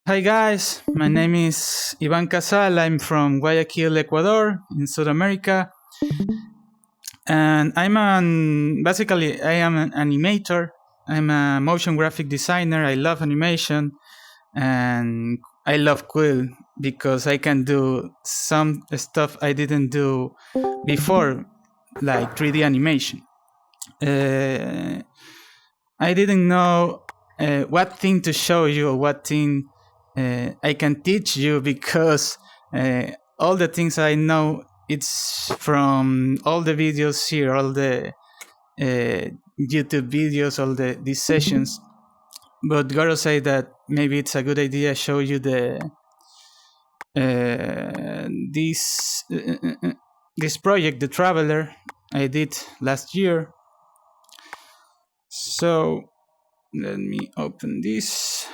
Hi guys, my name is Iván Casal. I'm from Guayaquil, Ecuador, in South America, and basically I am an animator. I'm a motion graphic designer. I love animation, and I love Quill because I can do some stuff I didn't do before, like 3D animation. I didn't know what thing to show you or what thing I can teach you because all the things I know it's from all the videos here, all the YouTube videos, all these sessions. But gotta say that maybe it's a good idea show you the this project, the Traveler, I did last year. So let me open this.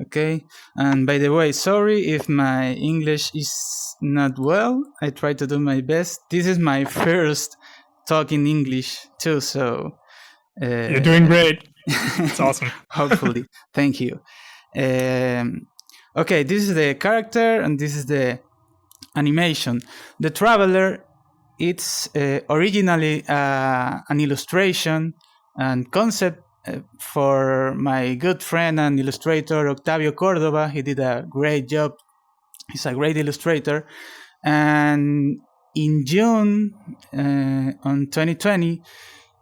Okay, and by the way, sorry if my English is not well. I try to do my best. This is my first talk in English too, so you're doing great. It's awesome. Hopefully, thank you. Okay, this is the character and this is the animation. The Traveler, it's originally an illustration and concept for my good friend and illustrator Octavio Cordova. He did a great job. He's a great illustrator. And in June on 2020,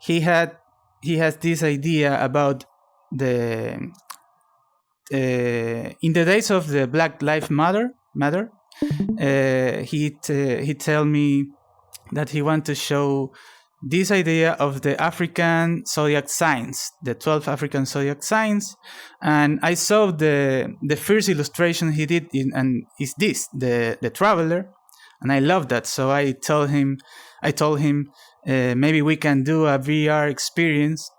he has this idea about the in the days of the Black Lives Matter. He tell me that he want to show this idea of the African zodiac signs, the 12 African zodiac signs, and I saw the first illustration he did and is this the Traveler, and I love that. So I told him maybe we can do a VR experience.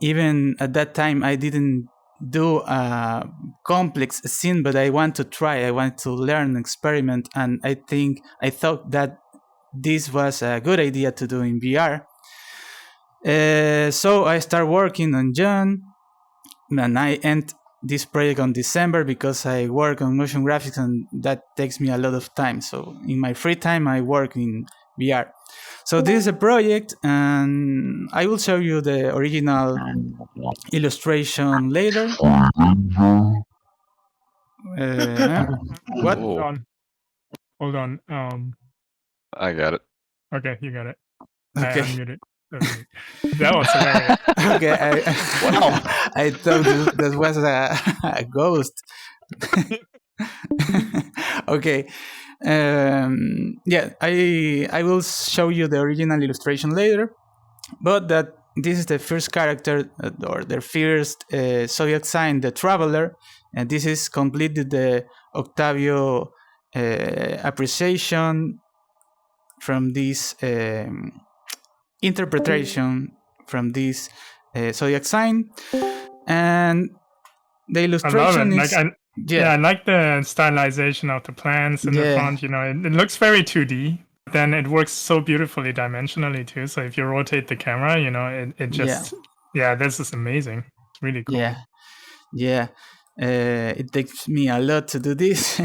Even at that time, I didn't do a complex scene, but I want to try. I want to learn, experiment, and I thought that this was a good idea to do in VR. So I start working on June, and I end this project on December because I work on motion graphics and that takes me a lot of time. So in my free time, I work in VR. So this is a project, and I will show you the original illustration later. What? Hold on. I got it. Okay, you got it. Okay. I unmuted. That was hilarious. Okay, I thought that was a ghost. Okay. Yeah, I will show you the original illustration later, but that this is the first character or the first zodiac sign, the Traveler, and this is completely the Octavio appreciation from this interpretation from this zodiac sign, and the illustration is. I like the stylization of the plants in the front. You know, it looks very 2D. Then it works so beautifully dimensionally too. So if you rotate the camera, you know, it just this is amazing. It's really cool. It takes me a lot to do this.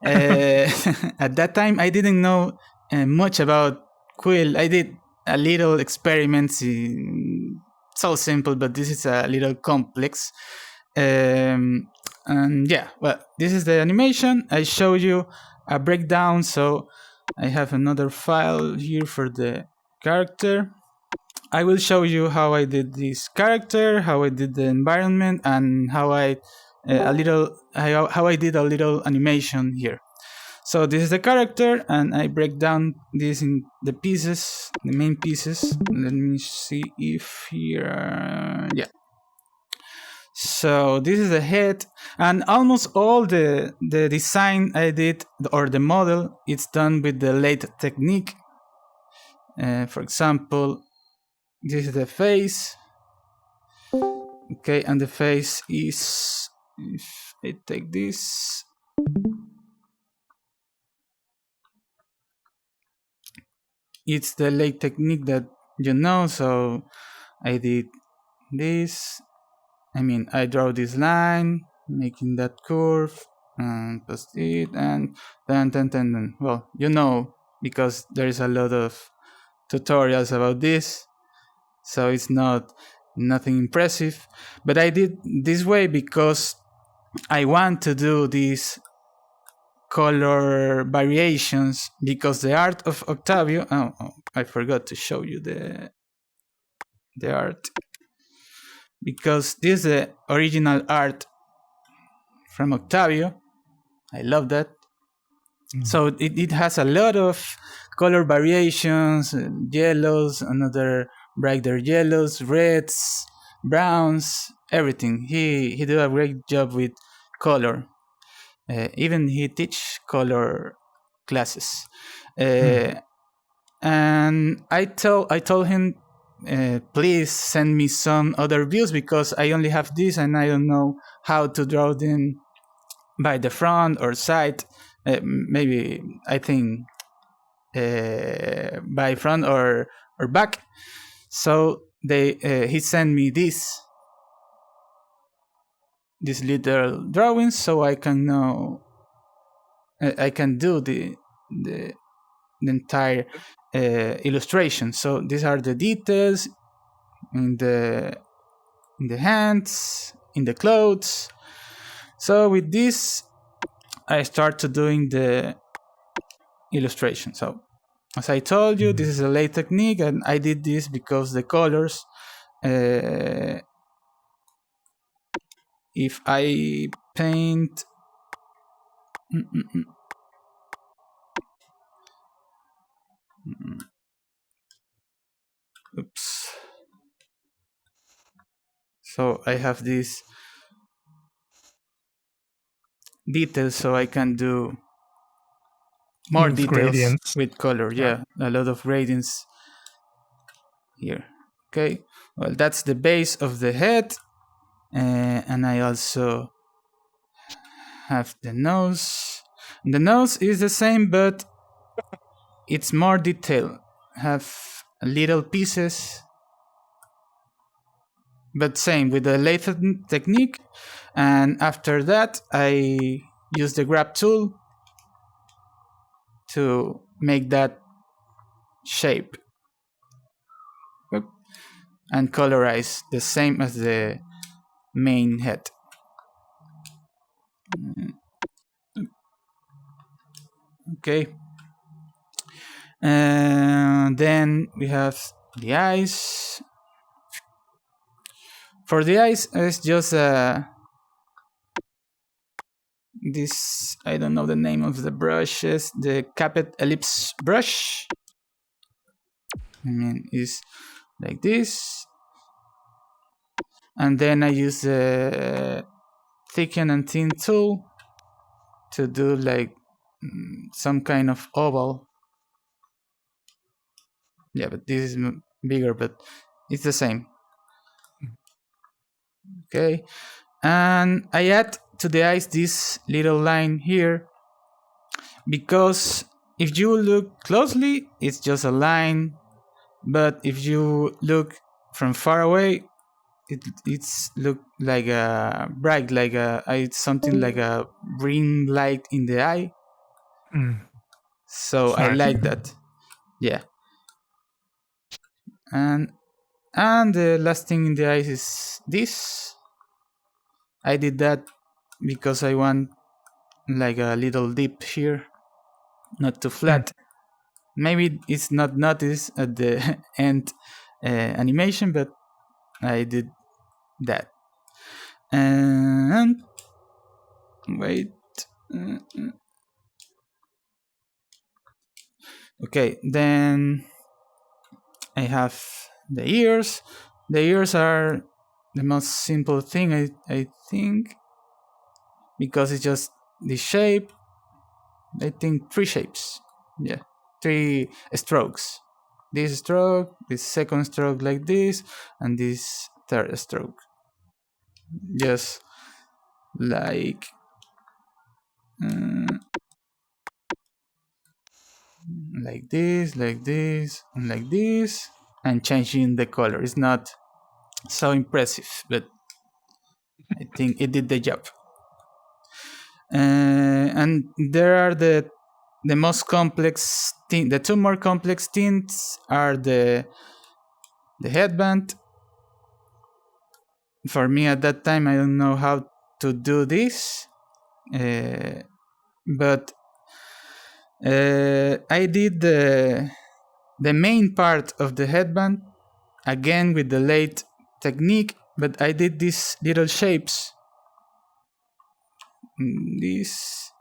At that time, I didn't know much about Quill. I did a little experiments. So simple, but this is a little complex. And this is the animation. I show you a breakdown. So I have another file here for the character. I will show you how I did this character, how I did the environment, and how I did a little animation here. So this is the character, and I break down this in the pieces, the main pieces. Let me see if here, So this is the head, and almost all the design I did, or the model, it's done with the lathe technique. For example, this is the face. Okay, and the face is, if I take this, it's the lathe technique that you know. So I did this. I mean, I draw this line, making that curve and post it, and then. Well, you know, because there is a lot of tutorials about this, so it's nothing impressive. But I did this way because I want to do these color variations, because the art of Octavio, I forgot to show you the art, because this is the original art from Octavio. I love that. So it has a lot of color variations, yellows, another brighter yellows, reds, browns, everything. He did a great job with color. Even he teach color classes. And I told him, please send me some other views, because I only have this and I don't know how to draw them by the front or side. Maybe I think by front or back. So he sent me these little drawings, so I can know I can do the entire illustration. So these are the details in the hands, in the clothes. So with this, I started doing the illustration. So as I told you, this is a late technique, and I did this because the colors, if I paint oops, so I have these details, so I can do more Use details gradients with color. Yeah, a lot of gradients here. Okay, well, that's the base of the head, and I also have the nose. The nose is the same, but it's more detailed. Have little pieces, but same with the lathe technique. And after that, I use the grab tool to make that shape and colorize the same as the main head. Okay. And then we have the eyes. For the eyes, it's just this, I don't know the name of the brushes, the capped ellipse brush. I mean, it's like this. And then I use the thicken and thin tool to do like some kind of oval. Yeah, but this is bigger, but it's the same. Okay, and I add to the eyes this little line here, because if you look closely, it's just a line, but if you look from far away, it's look like a bright, like it's something like a green light in the eye. So I like that. Yeah. And the last thing in the eyes is this. I did that because I want like a little dip here, not too flat. Maybe it's not noticed at the end animation, but I did that. And wait. Okay, then I have the ears. The ears are the most simple thing, I think, because it's just the shape. I think 3 shapes. Yeah, 3 strokes. This stroke, this second stroke like this, and this third stroke. Just like this, and like this, and changing the color. It's not so impressive, but I think it did the job. And there are the most complex thing. The two more complex things are the headband. For me at that time, I don't know how to do this, but I did the main part of the headband again with the lathe technique, but I did these little shapes. This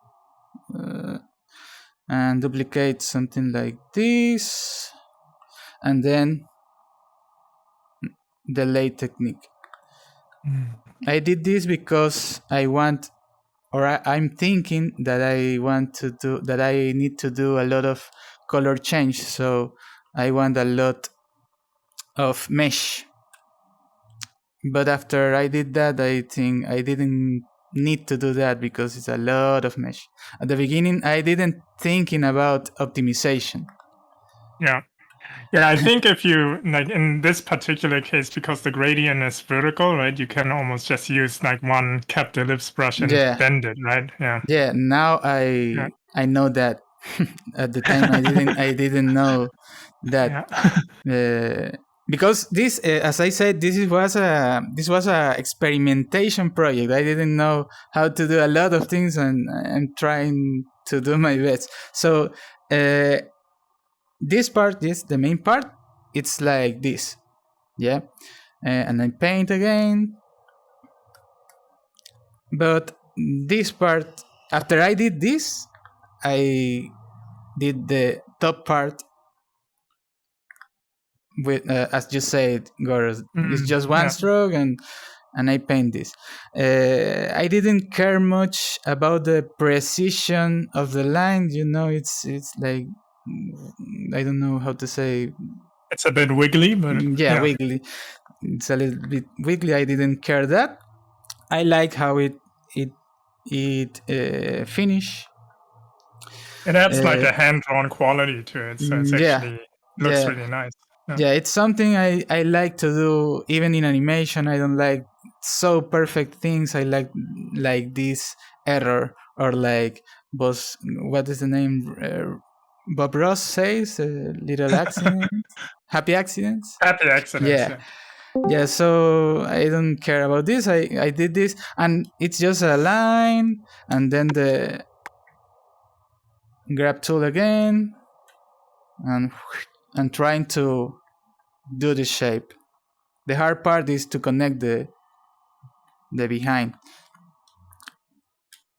and duplicate something like this, and then the lathe technique. I did this because I want, or I'm thinking that I want to do, that I need to do a lot of color change. So I want a lot of mesh. But after I did that, I think I didn't need to do that because it's a lot of mesh. At the beginning, I didn't thinking about optimization. Yeah, I think if you, like in this particular case, because the gradient is vertical, right, you can almost just use like one capped ellipse brush and bend it, right? Yeah, now I know that. At the time I didn't know that. Because this, as I said, this was a experimentation project. I didn't know how to do a lot of things, and I'm trying to do my best. So this part, the main part, it's like this, and I paint again. But this part, after I did this, I did the top part with, as you said, Goros, it's just one stroke, and I paint this. I didn't care much about the precision of the line. It's like, I don't know how to say. It's a bit wiggly, but wiggly. It's a little bit wiggly. I didn't care that. I like how it finish. It adds like a hand-drawn quality to it, so it's actually looks really nice. Yeah, it's something I like to do even in animation. I don't like so perfect things. I like this error, or like what is the name? Bob Ross says, little accidents, happy accidents. Happy accidents. Yeah, so I don't care about this. I did this, and it's just a line, and then the grab tool again, and trying to do the shape. The hard part is to connect the behind.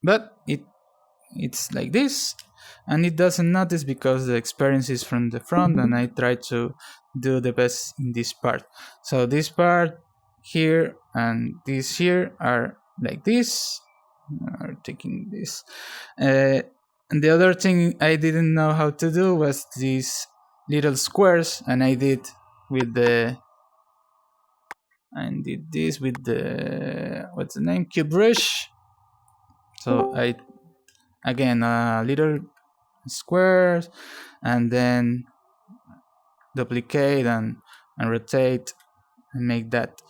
But it's like this, and it doesn't notice because the experience is from the front, and I try to do the best in this part. So this part here and this here are like this, are taking this. And the other thing I didn't know how to do was these little squares, and I did this with the, what's the name, cube brush. So I, again, little squares, and then duplicate and rotate and make that.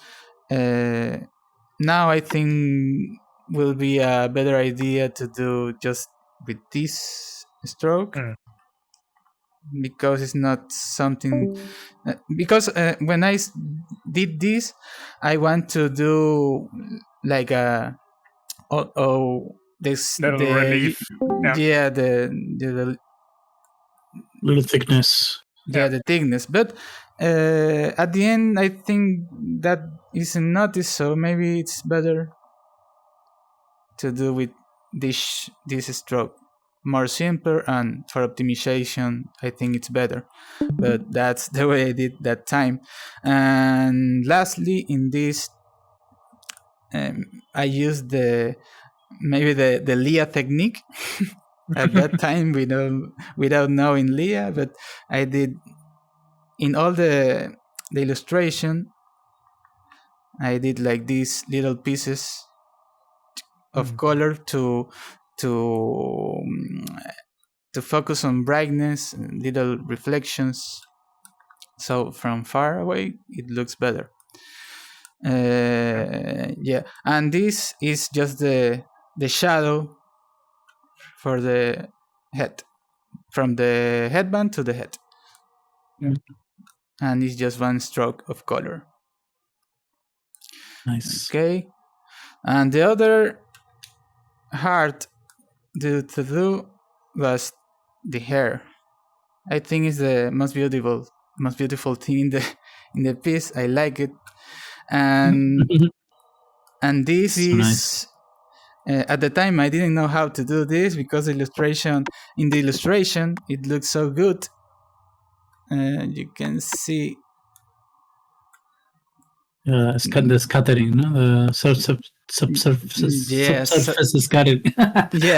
Now I think will be a better idea to do just with this stroke, because it's not something, because when I did this, I want to do like a this little relief, the little thickness, the thickness, but at the end I think that isn't noticed, so maybe it's better to do with this stroke, more simpler, and for optimization I think it's better. But that's the way I did that time. And lastly, in this, I used the Leah technique at that time, without knowing Leah, but I did in all the illustration, I did like these little pieces of color to focus on brightness, little reflections, so from far away it looks better. And this is just the shadow for the head, from the headband to the head. And it's just one stroke of color. Nice. Okay. And the other hard to do was the hair. I think it's the most beautiful thing in the piece. I like it. And this So is nice. At the time I didn't know how to do this because in the illustration it looks so good. You can see The scattering, no? The subsurface scattering.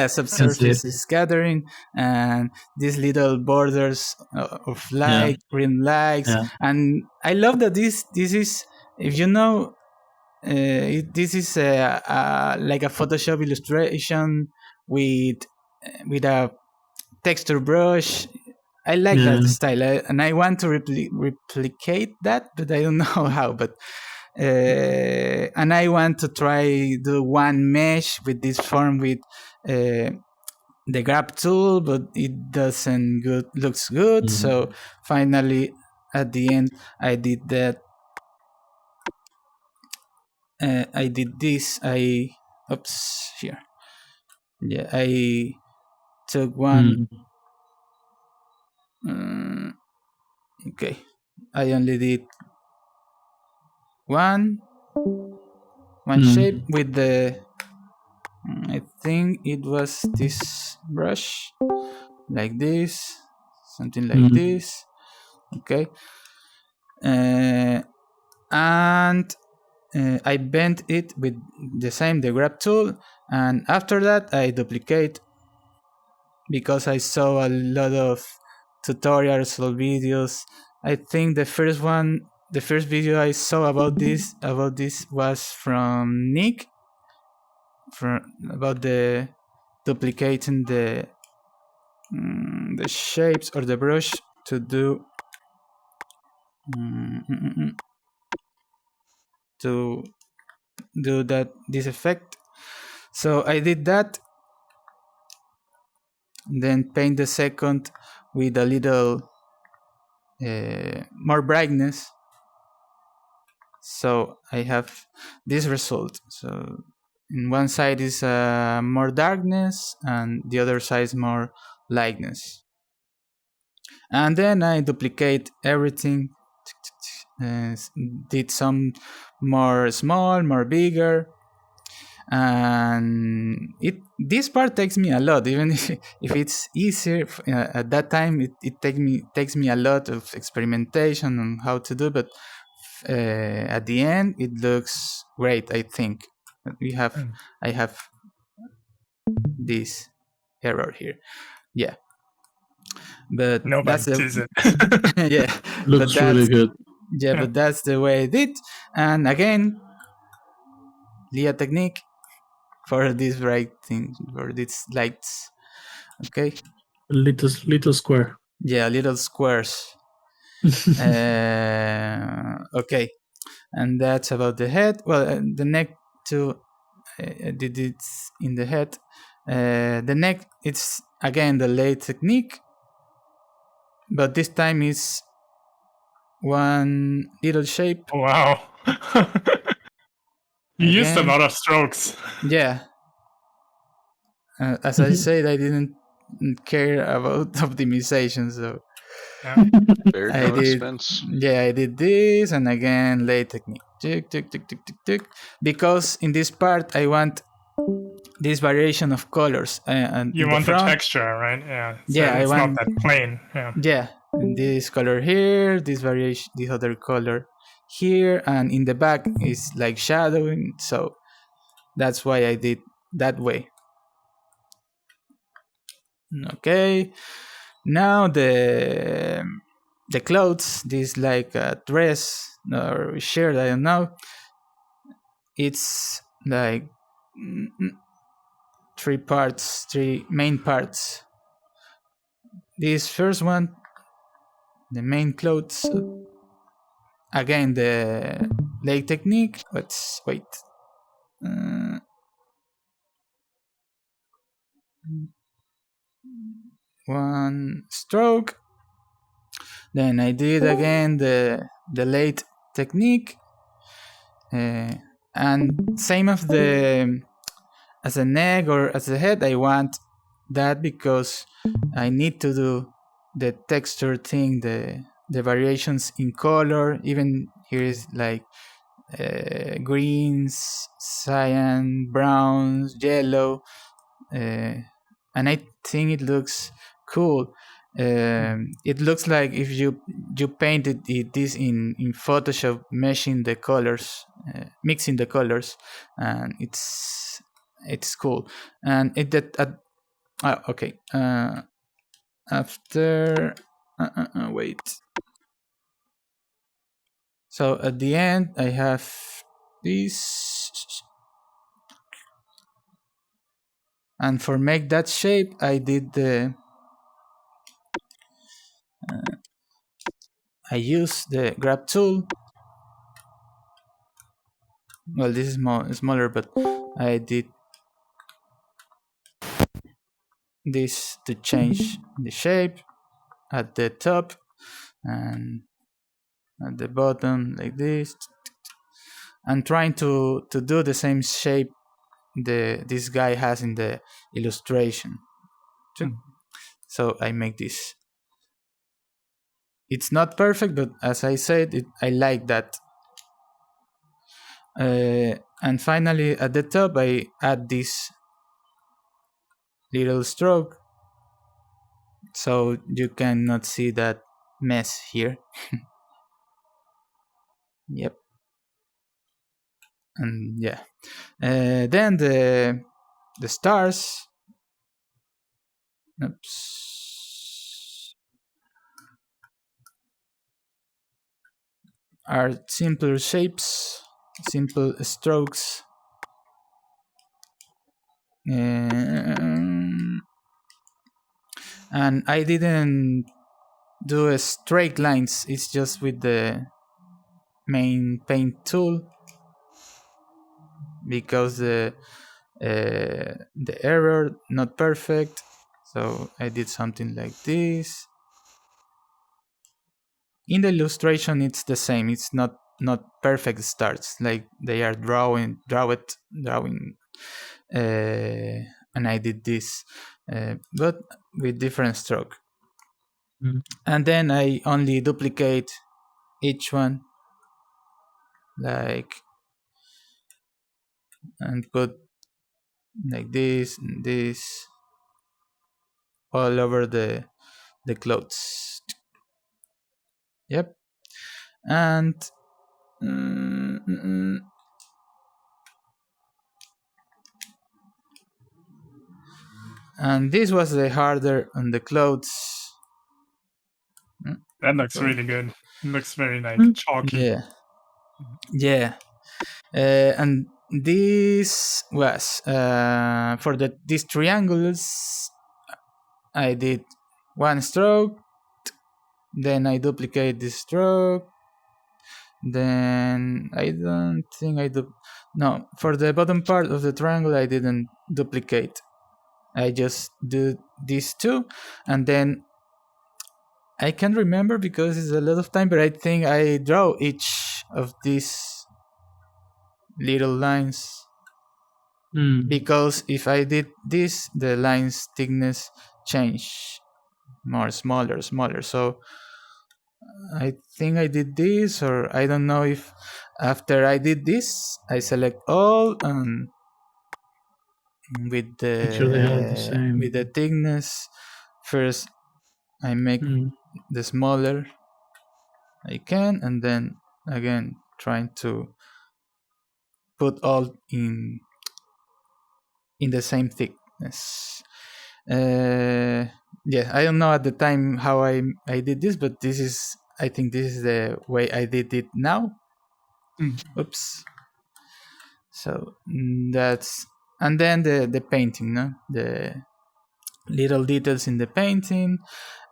Subsurface is scattering, and these little borders of light, green lights, and I love that this is, if you know, this is like a Photoshop illustration with a texture brush. I like that style, and I want to replicate that, but I don't know how. But and I want to try do one mesh with this form with the grab tool, but it doesn't looks good. So finally, at the end, I did that. I did this. I took one. Okay, I only did one shape with the, I think it was this brush, like this, something like this. Okay, and I bent it with the grab tool, and after that I duplicate, because I saw a lot of tutorials or videos. I think the first video I saw about this was from Nick, about the duplicating the shapes or the brush to do this effect. So I did that, then paint the second with a little more brightness, so I have this result. So in one side is more darkness and the other side is more lightness. And then I duplicate everything, did some more small, more bigger, and this part takes me a lot, even if it's easier at that time. It takes me a lot of experimentation on how to do, but at the end it looks great. I think I have this error here, but nobody sees it. Looks really good. But that's the way I did. And again, Lia technique for this bright thing, for these lights. Okay, little square. Little squares. Okay, and that's about the head. Well, the neck too, I did it in the head. The neck, it's again the late technique, but this time is one little shape. Wow. You used a lot of strokes. As I said, I didn't care about optimization, so I did this, and again late technique, because in this part I want this variation of colors, and you want the texture, right? So it's not that plain. This color here, this variation, this other color here, and in the back is like shadowing, so that's why I did that way. Okay, now the clothes, this like a dress or shirt, I don't know, it's like three main parts. This first one, the main clothes, again the lake technique. Let's wait. one stroke. Then I did again the late technique, and same as a neck or as a head. I want that because I need to do the texture thing, the variations in color. Even here is like greens, cyan, browns, yellow, and I think it looks cool. It looks like if you painted this in Photoshop, meshing the colors, mixing the colors, and it's cool. And okay. After wait. So at the end, I have this, and for make that shape, I did I used the grab tool. Well, this is smaller, but I did this to change the shape at the top and at the bottom like this, and trying to do the same shape this guy has in the illustration. So I make this. It's not perfect, but as I said, I like that. And finally, at the top, I add this little stroke, so you cannot see that mess here. Yep. And yeah. Then the stars. Oops. Are simpler shapes, simple strokes. And I didn't do a straight lines. It's just with the main paint tool, because the error not perfect. So I did something like this. In the illustration, it's the same. It's not perfect stars, like they are drawing, and I did this, but with different stroke. And then I only duplicate each one, like, and put like this and this all over the clothes. Yep. And and this was the harder on the clothes. That looks really good. It looks very like chalky. Yeah. And this was for these triangles. I did one stroke, then I duplicate this stroke, then I don't think I do. No, for the bottom part of the triangle, I didn't duplicate. I just do these two, and then I can't remember because it's a lot of time, but I think I draw each of these little lines. Because if I did this, the line's thickness change more, smaller. So I think I did this, or I don't know if after I did this, I select all and with the thickness first, I make the smaller I can, and then again trying to put all in the same thickness. Yeah, I don't know at the time how I did this, but I think this is the way I did it now. Oops. So that's, and then the painting, no? The little details in the painting.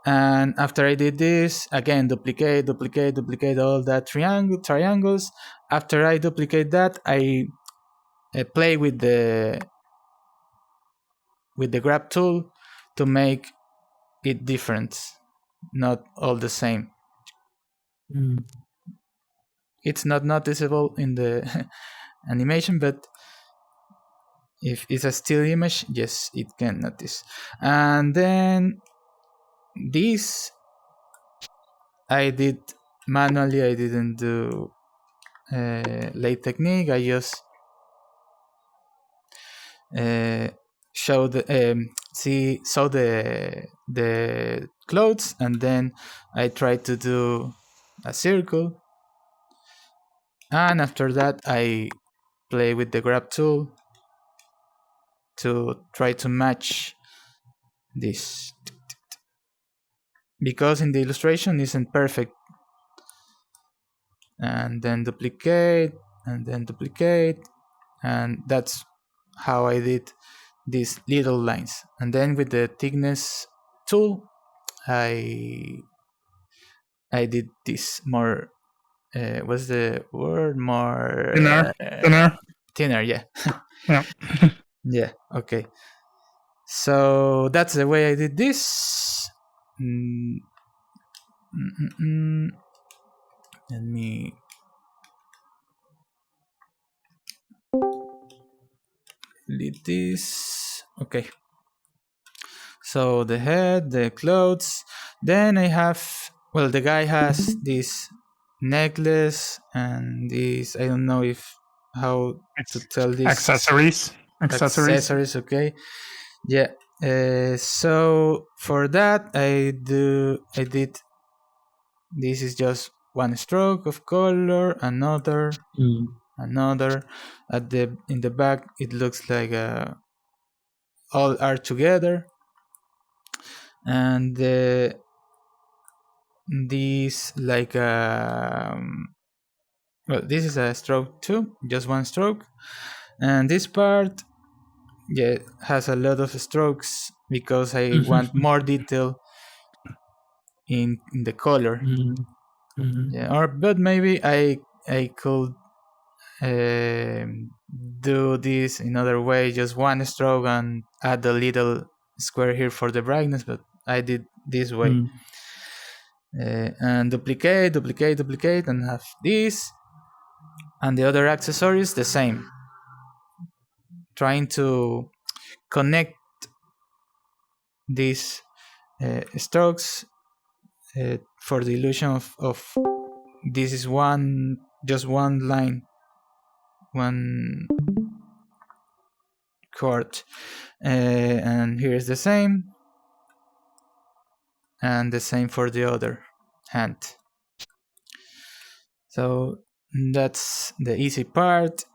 And after I did this, again, duplicate all that triangles. After I duplicate that, I play with the grab tool to make it different, not all the same. It's not noticeable in the animation, but if it's a still image, yes, it can notice. And then this I did manually. I didn't do late technique. I just saw the clothes, and then I tried to do a circle, and after that I play with the grab tool to try to match this, because in the illustration isn't perfect. And then duplicate, and then duplicate, and that's how I did these little lines. And then with the thickness tool, I did this more. What's the word? More thinner. Yeah. Yeah. Yeah. Okay. So that's the way I did this. Let me. Delete this. Okay. So the head, the clothes. Then I have, well, the guy has this necklace and this, I don't know how to tell this. Accessories. Okay. Yeah. So for that I did, this is just one stroke of color, another. In the back it looks like all are together, and this like well, this is a stroke too, just one stroke, and this part has a lot of strokes because I want more detail in the color. But maybe I could do this in other way, just one stroke and add a little square here for the brightness, but I did this way. And duplicate, and have this, and the other accessories the same, trying to connect these strokes for the illusion of this is just one line, one chord, and here's the same, and the same for the other hand. So that's the easy part.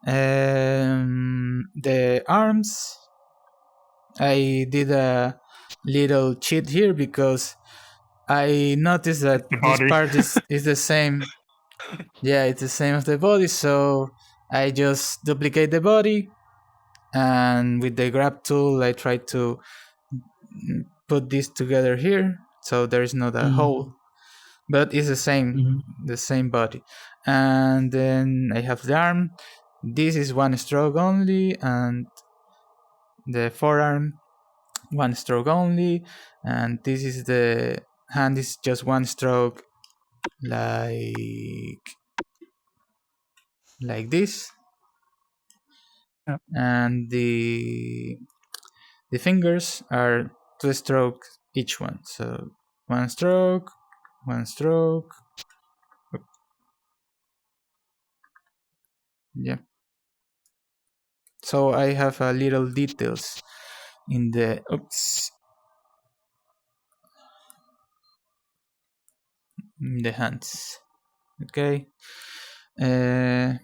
The arms, I did a little cheat here because I noticed that this part is the same. Yeah, it's the same as the body, so I just duplicate the body, and with the grab tool I try to put this together here so there is not a hole, but it's the same body. And then I have the arm. This is one stroke only, and the forearm one stroke only, and this is the hand is just one stroke, like this. Yep. And the fingers are 2 strokes each one, so one stroke. Yeah. So I have a little details in the hands. Okay. The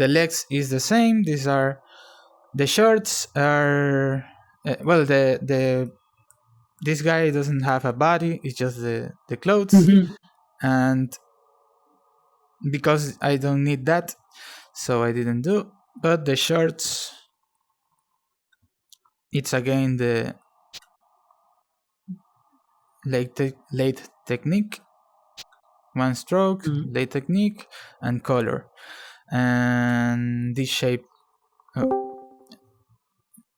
legs is the same. These are the shorts are well, this guy doesn't have a body, it's just the clothes. And because I don't need that, so I didn't do. But the shorts, it's again the late technique, one stroke, late technique, and color. And this shape,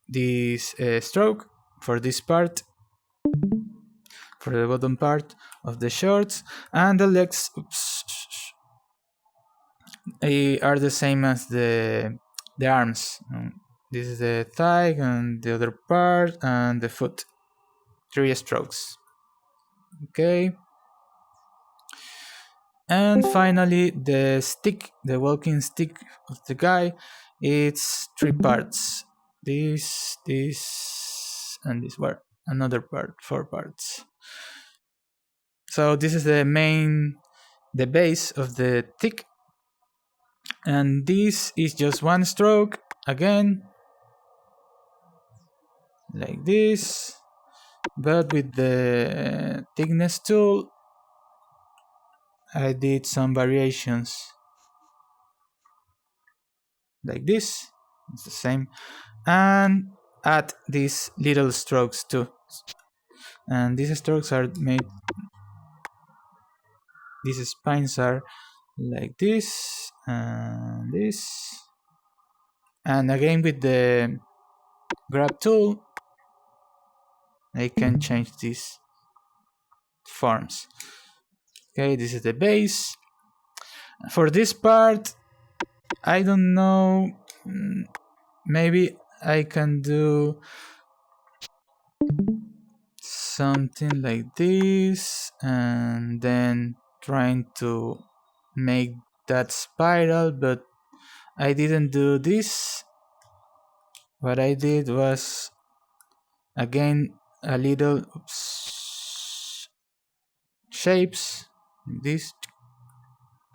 this stroke for this part, for the bottom part of the shorts, and the legs are the same as the arms. This is the thigh and the other part and the foot. 3 strokes. Okay. And finally, the stick, the walking stick of the guy, it's 3 parts. This, and this. Where another part, 4 parts. So this is the base of the stick, and this is just 1 stroke again, like this, but with the thickness tool I did some variations like this. It's the same, and add these little strokes too, and these strokes are made, these spines are like this and this, and again with the grab tool I can change these forms. Okay, this is the base. For this part, I don't know, maybe I can do something like this, and then trying to make that spiral, but I didn't do this. What I did was, again, a little shapes. This,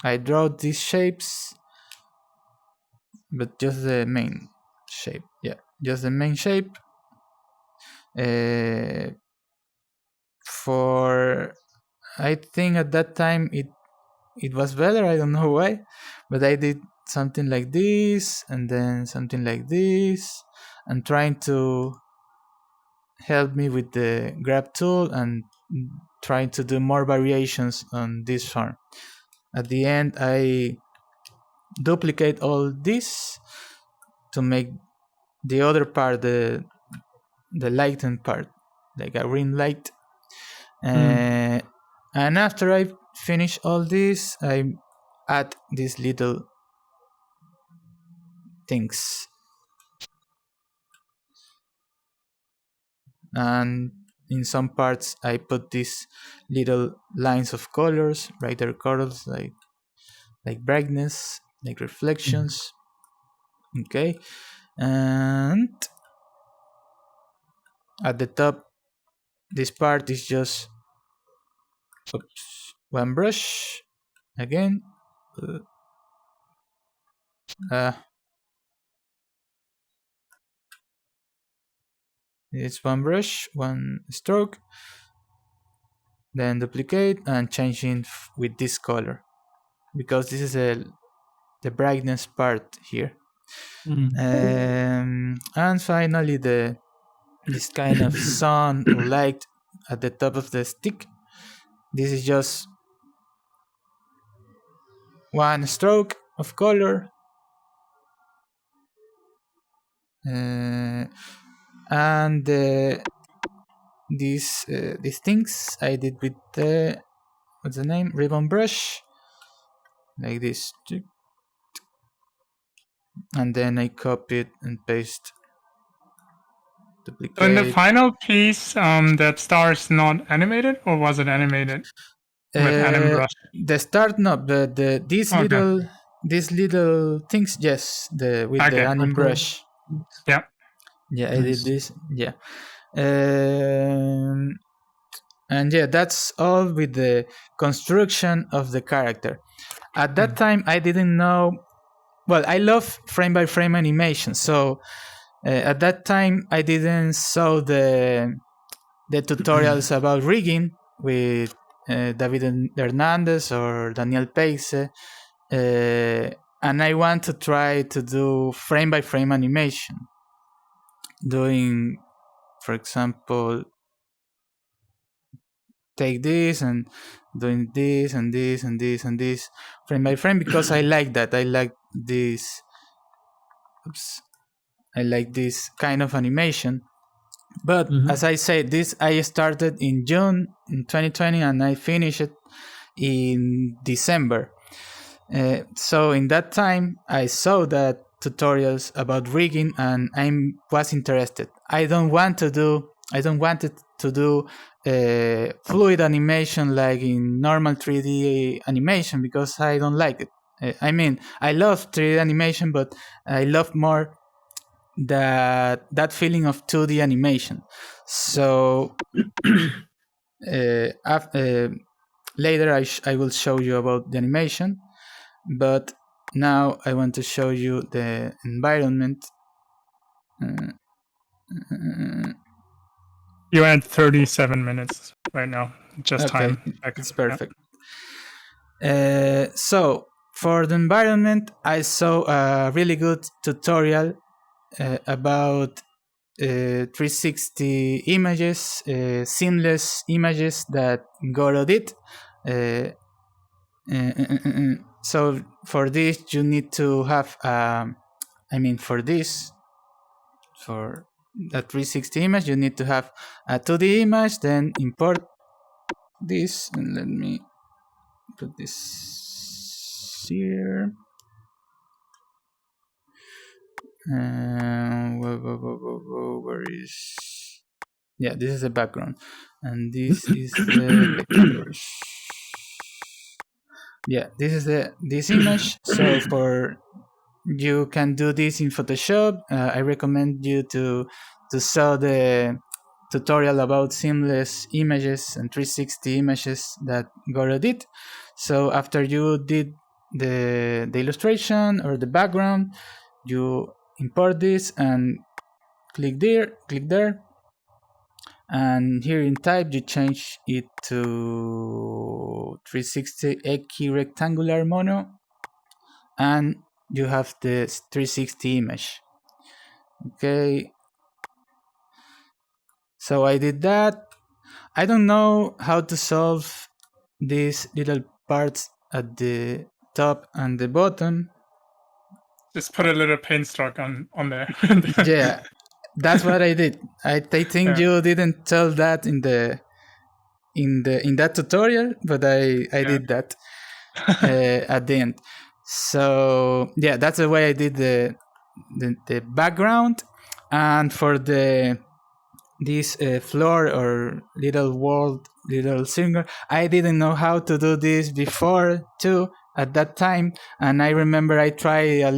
I draw these shapes, but just the main shape. Yeah, just the main shape. For, I think at that time it was better. I don't know why, but I did something like this and then something like this, and trying to help me with the grab tool and trying to do more variations on this form. At the end, I duplicate all this to make the other part, the lightened part, like a green light. And after I finish all this, I add these little things, and in some parts I put these little lines of colors, brighter colors, like brightness, like reflections. Okay, and at the top, this part is just one brush again. It's one brush, one stroke, then duplicate and changing with this color, because this is the brightness part here. And finally, this kind of sun or light at the top of the stick. This is just one stroke of color, and these things I did with the, what's the name, ribbon brush, like this, and then I copy it and paste, duplicate. So in the final piece, that star is not animated, or was it animated with anim brush? The start, no, but these little things, yes, with the anim brush. Yeah. Yeah, I did this. Yeah. And yeah, that's all with the construction of the character. At that time, I didn't know. Well, I love frame by frame animation, so at that time I didn't saw the tutorials about rigging with David Hernandez or Daniel Peixe, and I want to try to do frame by frame animation, doing, for example, take this and doing this and this and this and this frame by frame, because I like that. I like this. I like this kind of animation. But as I said, this I started in June in 2020 and I finished it in December. So in that time, I saw that tutorials about rigging and I was interested. I don't wanted to do fluid animation like in normal 3D animation because I don't like it. I mean, I love 3D animation, but I love more that feeling of 2D animation. So later I will show you about the animation, but now I want to show you the environment. You're at 37 minutes right now. Just okay, time. It's perfect. So for the environment, I saw a really good tutorial about 360 images, seamless images that Goro did. So for this, you need to have, for that 360 image, you need to have a 2D image, then import this, and let me put this here. Where is? Yeah, this is the background, and this is the vectors. Yeah, this is this image. So you can do this in Photoshop. I recommend you to saw the tutorial about seamless images and 360 images that Goro did. So after you did the illustration or the background, you import this and click there, and here in type you change it to 360 equirectangular mono, and you have the 360 image. Okay, so I did that. I don't know how to solve these little parts at the top and the bottom. Just put a little paint stroke on there. Yeah, that's what I did. I think you didn't tell that in that tutorial, but I did that at the end. So yeah, that's the way I did the background. And for this floor or little world, little singer, I didn't know how to do this before too at that time. And I remember I tried a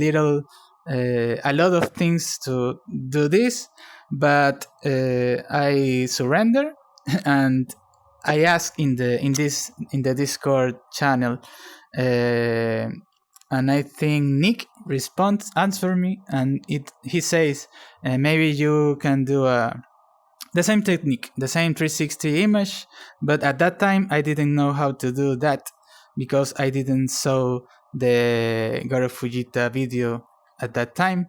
lot of things to do this, but I surrender and I asked in the Discord channel, and I think Nick answered me, and he says maybe you can do the same technique, the same 360 image, but at that time I didn't know how to do that because I didn't saw the Goro Fujita video at that time.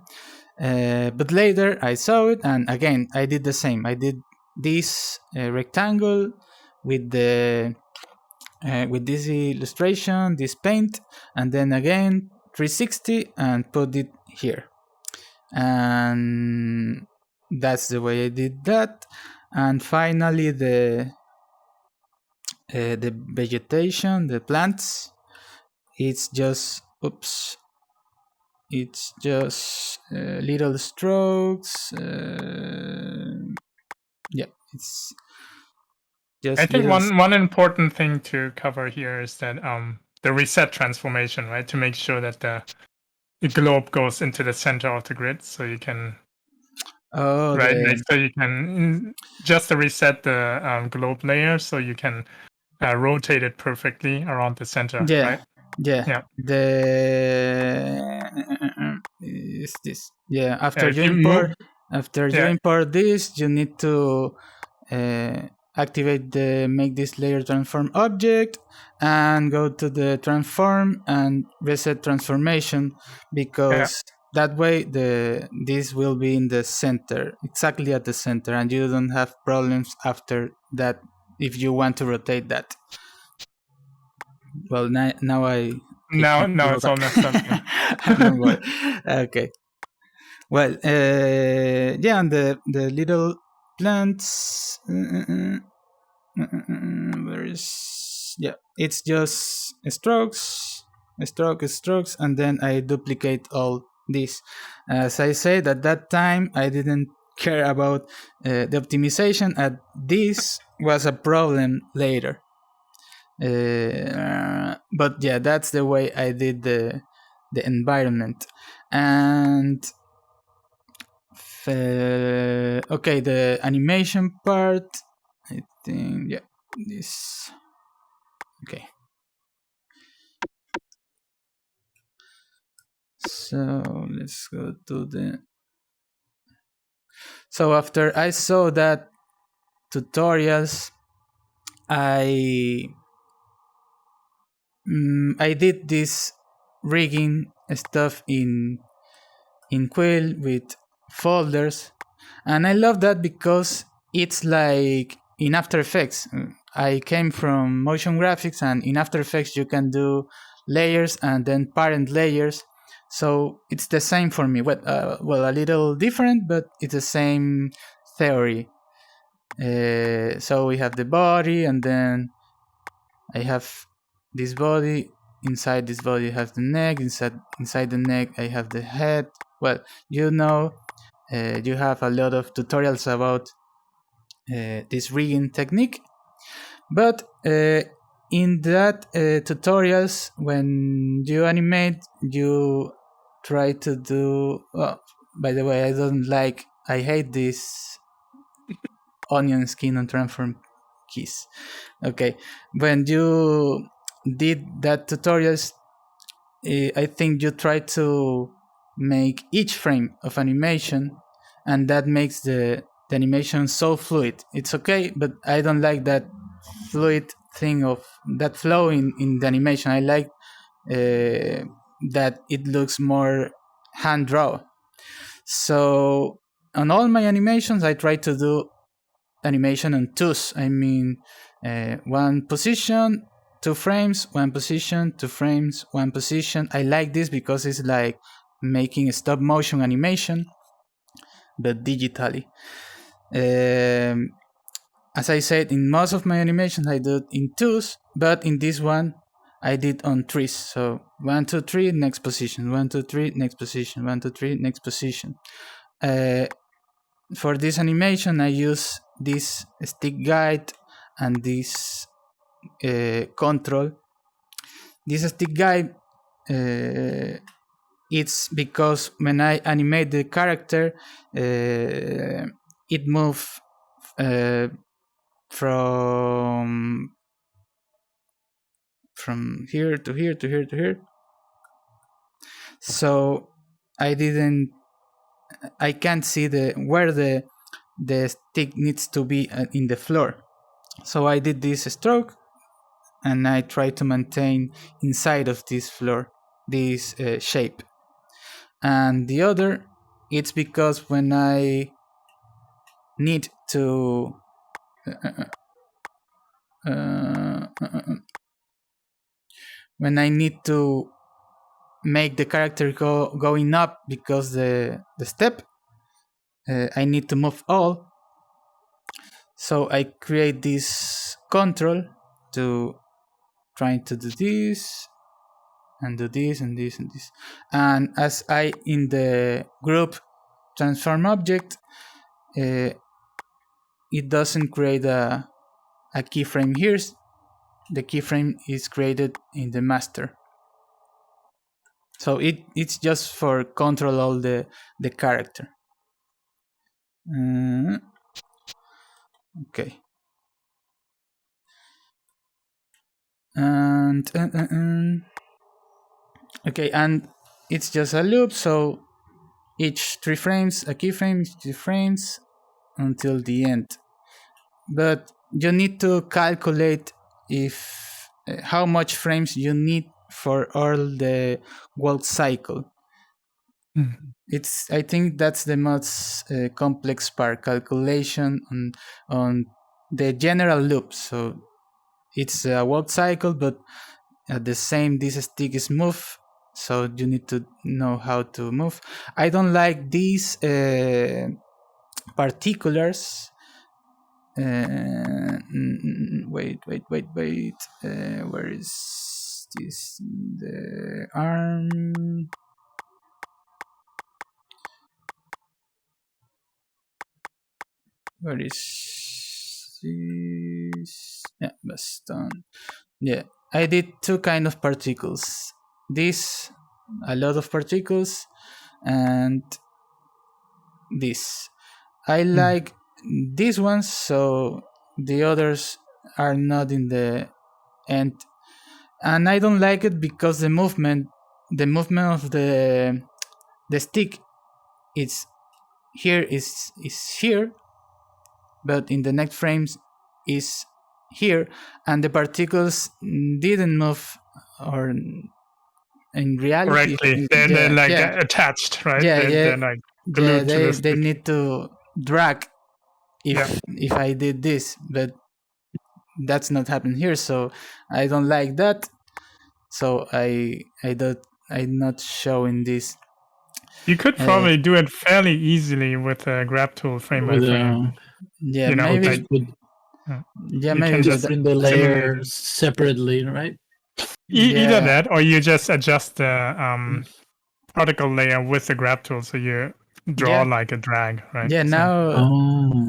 But later I saw it, and again I did the same. I did this rectangle with this illustration, this paint, and then again 360 and put it here. And that's the way I did that. And finally the vegetation, the plants, it's just little strokes. Yeah, it's just. I think one important thing to cover here is that the reset transformation, right? To make sure that the globe goes into the center of the grid, so you can. So you can just reset the globe layer, so you can rotate it perfectly around the center. Yeah, right? Yeah. Is this? Yeah. After you import this, you need to activate the make this layer transform object and go to the transform and reset transformation, because that way this will be in the center, exactly at the center, and you don't have problems after that if you want to rotate that. Well, now it's all messed up. Okay. Well, and the little plants. Where is... yeah, it's just strokes, and then I duplicate all this. As I said, at that time I didn't care about the optimization, and this was a problem later. But yeah, that's the way I did the environment. And okay, the animation part, I think, yeah, this. Okay. So let's go to the... So after I saw that tutorials, I did this rigging stuff in Quill with folders, and I love that because it's like in After Effects. I came from motion graphics, and in After Effects you can do layers and then parent layers. So it's the same for me. Well, a little different, but it's the same theory. So we have the body, and then I have this body. Inside this body I have the neck. Inside the neck I have the head. Well, you know, you have a lot of tutorials about this rigging technique. But in that tutorials, when you animate, you try to do... oh, by the way, I hate this onion skin and transform keys. Okay, when you did that tutorials, I think you try to make each frame of animation, and that makes the animation so fluid. It's okay, but I don't like that fluid thing of that flow in the animation. I like that it looks more hand drawn. So on all my animations I try to do animation on twos. I mean, one position, 2 frames, 1 position, 2 frames, 1 position. I like this because it's like making a stop motion animation, but digitally. As I said, in most of my animations I do it in twos, but in this one I did on threes. So 1, 2, 3, next position, 1, 2, 3, next position, 1, 2, 3, next position. For this animation I use this stick guide and this control. This stick guide, it's because when I animate the character, it moves from here to here to here to here. So I can't see where the stick needs to be in the floor. So I did this stroke, and I try to maintain inside of this floor, this shape. And the other, it's because when I need to when I need to make the character going up because the step, I need to move all. So I create this control to trying to do this and do this and this and this. And as I in the group transform object, it doesn't create a keyframe here. The keyframe is created in the master. So it's just for control all the character. Okay. And okay, and it's just a loop. So each 3 frames, a keyframe, 3 frames until the end. But you need to calculate if how much frames you need for all the walk cycle. I think that's the most complex part, calculation on the general loop. So it's a walk cycle, but at the same, this stick is move, so you need to know how to move. I don't like these particulars wait. Where is this? The arm. Where is this? Yeah, baston. Yeah, I did two kind of particles. This, a lot of particles, and this. I like these ones, so the others are not in the end. And I don't like it because the movement of the stick, it's here is here, but in the next frames is here, and the particles didn't move, or in reality correctly. They're like attached, right? They're like glued to the stick. They need to drag if I did this, but that's not happening here, so I don't like that. So I'm not showing this. You could probably do it fairly easily with a grab tool frame by frame. Maybe. Maybe just print the layer separately, right? Either that, or you just adjust the particle layer with the grab tool, so you draw like a drag, right? Yeah. Now.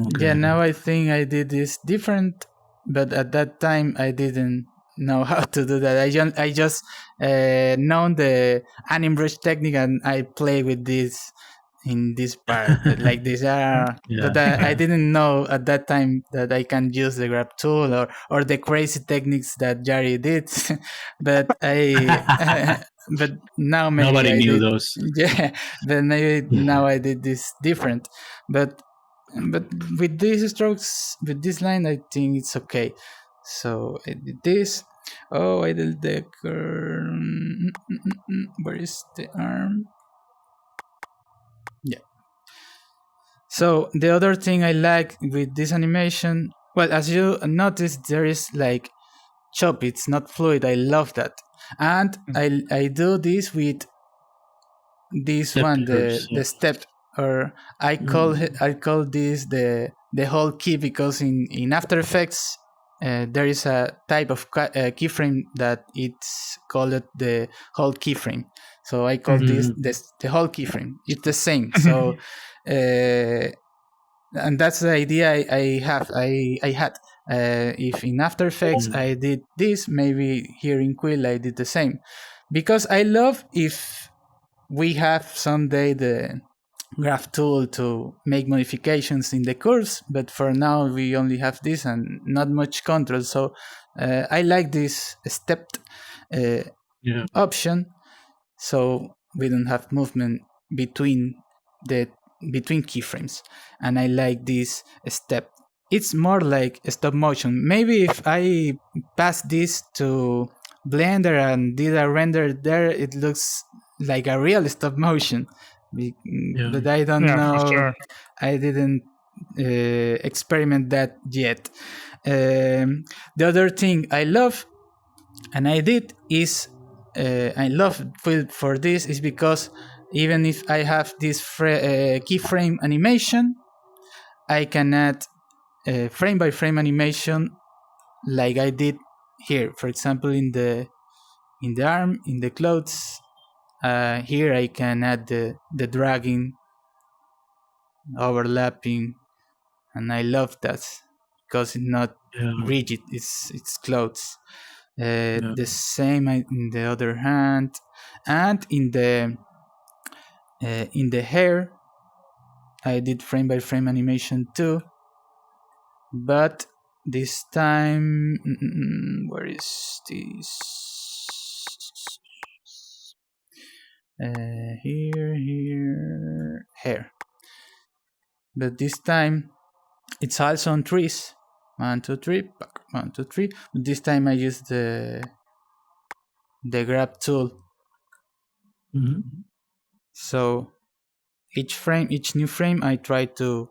Okay. Yeah. Now I think I did this different, but at that time I didn't know how to do that. I just known the anim brush technique, and I play with this in this part. Like these are, but I didn't know at that time that I can use the grab tool or the crazy techniques that Jari did. But but now maybe nobody knew those. Yeah, but maybe now I did this different. But with these strokes, with this line, I think it's okay. So I did this. Oh, I did the where is the arm? Yeah. So the other thing I like with this animation, well, as you noticed, there is like chop. It's not fluid. I love that, and I do this with this step one, the step, or I call this the whole key, because in After Effects there is a type of keyframe that it's called the whole keyframe. So I call this the whole keyframe. It's the same. So and that's the idea I had. If in After Effects I did this, maybe here in Quill I did the same, because I love if we have someday the graph tool to make modifications in the curves, but for now we only have this and not much control. So I like this stepped option, so we don't have movement between keyframes, and I like this step. It's more like stop motion. Maybe if I pass this to Blender and did a render there, it looks like a real stop motion. But I don't know. For sure. I didn't experiment that yet. The other thing I love, and I did, is I love for this is because even if I have this keyframe animation, I can add frame by frame animation like I did here. For example, in the arm, in the clothes, here I can add the dragging, overlapping, and I love that because it's not rigid. It's clothes. The same in the other hand, and in the hair, I did frame by frame animation too. But this time, where is this? Here. But this time, it's also on trees. 1, 2, 3, 1, 2, 3. But this time I use the grab tool. So each new frame, I try to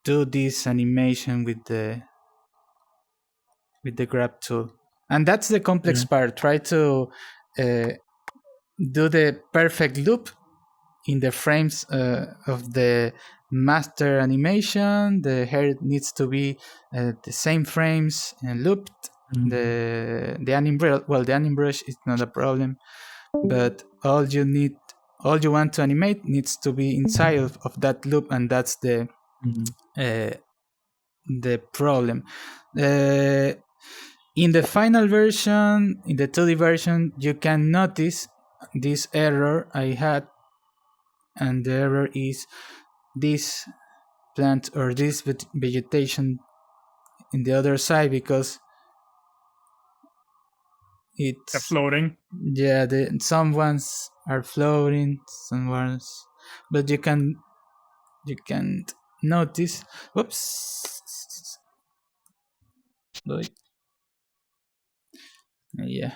do this animation with the grab tool, and that's the complex part. Try to do the perfect loop in the frames of the master animation, the hair needs to be the same frames and looped. The anim brush is not a problem, but all you want to animate needs to be inside of that loop, and that's the problem. In the final version, in the 2D version, you can notice this error I had, and the error is this plant or this vegetation in the other side, because it's floating. Yeah, some ones are floating, some ones, but you can't notice. Whoops. Yeah,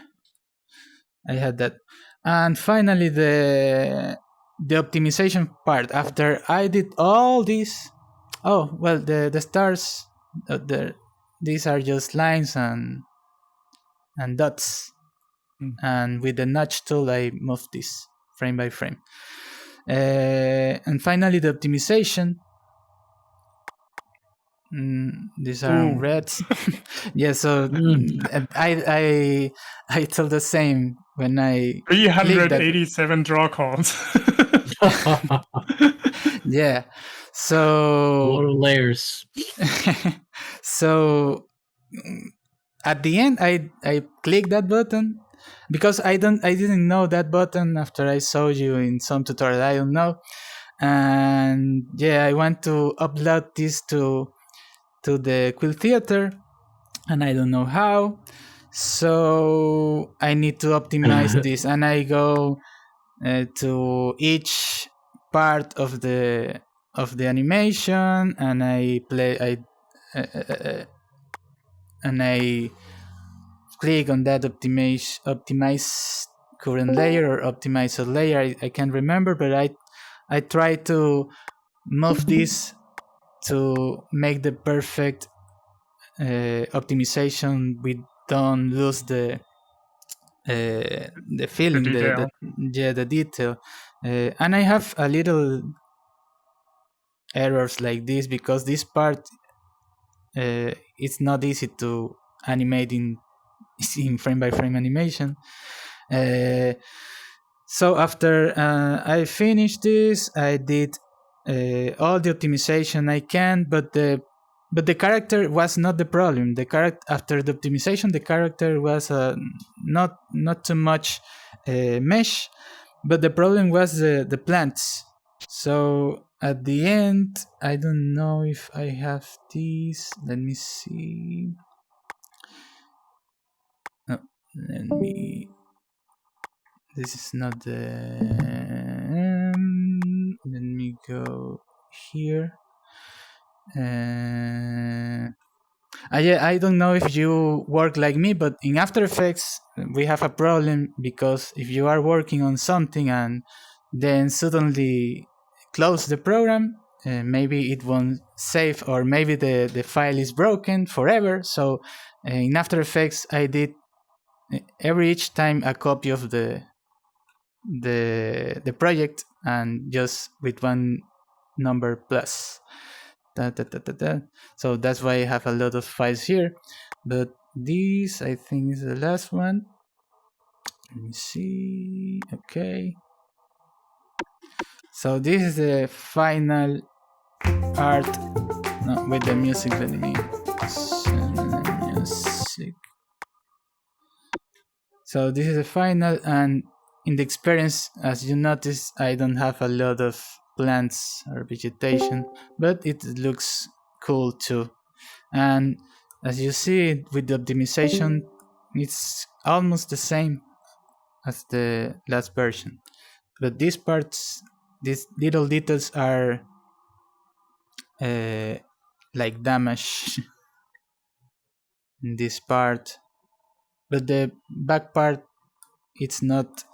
I had that. And finally, the optimization part. After I did all this, the stars, these are just lines and dots. And with the notch tool, I moved this frame by frame. And finally, the optimization. These are reds. Yeah, so I told the same when I 387 draw calls. Yeah, so a lot of layers. So at the end, I clicked that button because I didn't know that button after I saw you in some tutorial. I don't know, and yeah, I want to upload this to the Quill Theater, and I don't know how, so I need to optimize this, and I go to each part of the animation, and I click on that optimize current layer or optimize a layer. I can't remember, but I try to move this to make the perfect optimization. We don't lose the feeling, the detail, and I have a little errors like this because this part it's not easy to animate in frame by frame animation. So after I finished this, I did all the optimization I can, but the character was not the problem. The character, after the optimization, the character was not too much mesh, but the problem was the plants. So at the end, I don't know if I have this. Let me see. No, this is not the. Let me go here. I don't know if you work like me, but in After Effects we have a problem because if you are working on something and then suddenly close the program, maybe it won't save, or maybe the file is broken forever. So in After Effects I did each time a copy of the project, and just with one number plus. So that's why I have a lot of files here, but this I think is the last one. Let me see. Okay, so this is the final art. No, with the music. Let me music. So this is the final, and in the experience, as you notice, I don't have a lot of plants or vegetation, but it looks cool too. And as you see with the optimization, it's almost the same as the last version, but these parts, these little details are like damage in this part, but the back part, it's not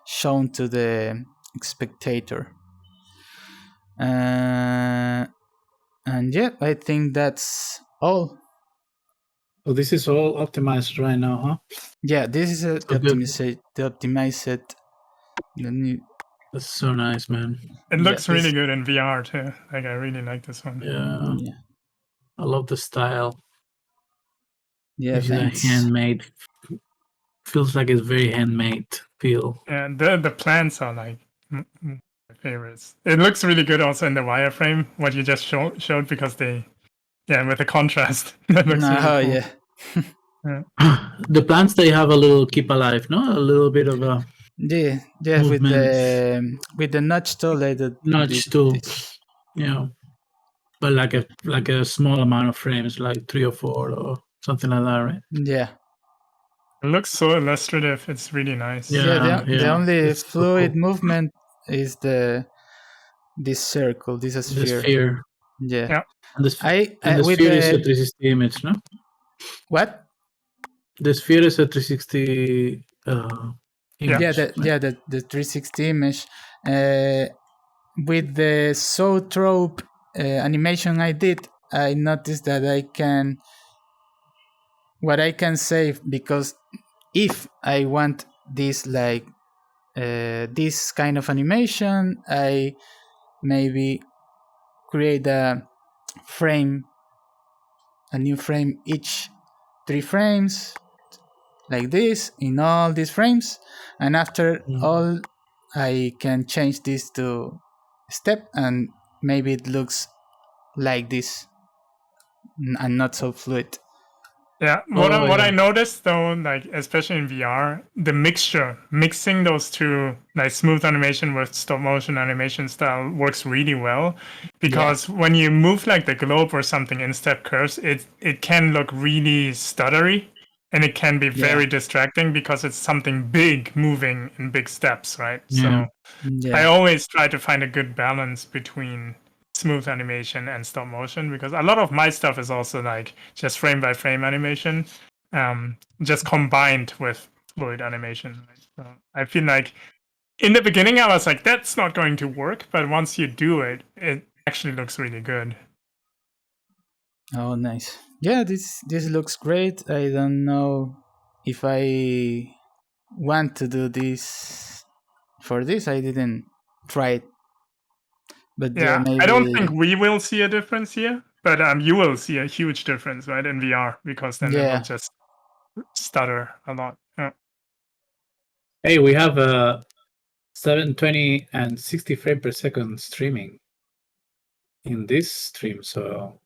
shown to the spectator. And yeah, I think that's all. So this is all optimized right now, huh? Yeah, this is the optimized. Let me That's so nice, man. It looks really good in VR too. Like I really like this one. Yeah. I love the style. Yeah, thanks. Handmade. Feels like it's very handmade feel. Yeah, the plants are like my favorites. It looks really good also in the wireframe, what you just showed, because with the contrast. That looks really cool. Yeah. The plants, they have a little keep alive, no? A little bit of a movement. with the notch tool, yeah, but like a small amount of frames, like 3 or 4 or something like that, right? Yeah. It looks so illustrative. It's really nice. The only fluid movement is this circle, this sphere. The sphere. Yeah. And the sphere is a 360 image, no? What? The sphere is a 360 image. The 360 image. With the Zoetrope animation I did, I noticed that what I can save, because if I want this this kind of animation, I maybe create a new frame each 3 frames, like this, in all these frames, and after all I can change this to step, and maybe it looks like this and not so fluid. Yeah, what I noticed though, like especially in VR, the mixing those two, like smooth animation with stop motion animation style, works really well, because when you move like the globe or something in step curves, it can look really stuttery, and it can be very distracting because it's something big moving in big steps, right? So I always try to find a good balance between smooth animation and stop motion, because a lot of my stuff is also like just frame by frame animation, just combined with fluid animation. So I feel like in the beginning I was like, that's not going to work, but once you do it, it actually looks really good. Oh, nice. Yeah, this looks great. I don't know if I want to do this. For this, I didn't try it. But maybe... I don't think we will see a difference here, but you will see a huge difference, right, in VR, because then it will just stutter a lot. Yeah. Hey, we have 720 and 60 frames per second streaming in this stream, so...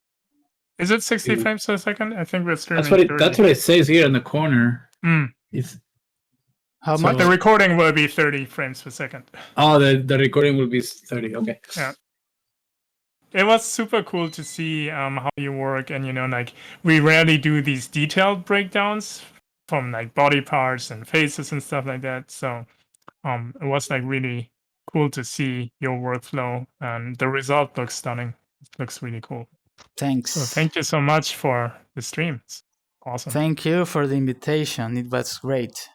Is it 60 frames per second? I think we're streaming that's what it says here in the corner. How much? The recording will be 30 frames per second. Oh, the recording will be 30, okay. Yeah. It was super cool to see how you work, and like we rarely do these detailed breakdowns from like body parts and faces and stuff like that. So it was like really cool to see your workflow, and the result looks stunning. It looks really cool. Thanks. So thank you so much for the stream. It's awesome. Thank you for the invitation. It was great.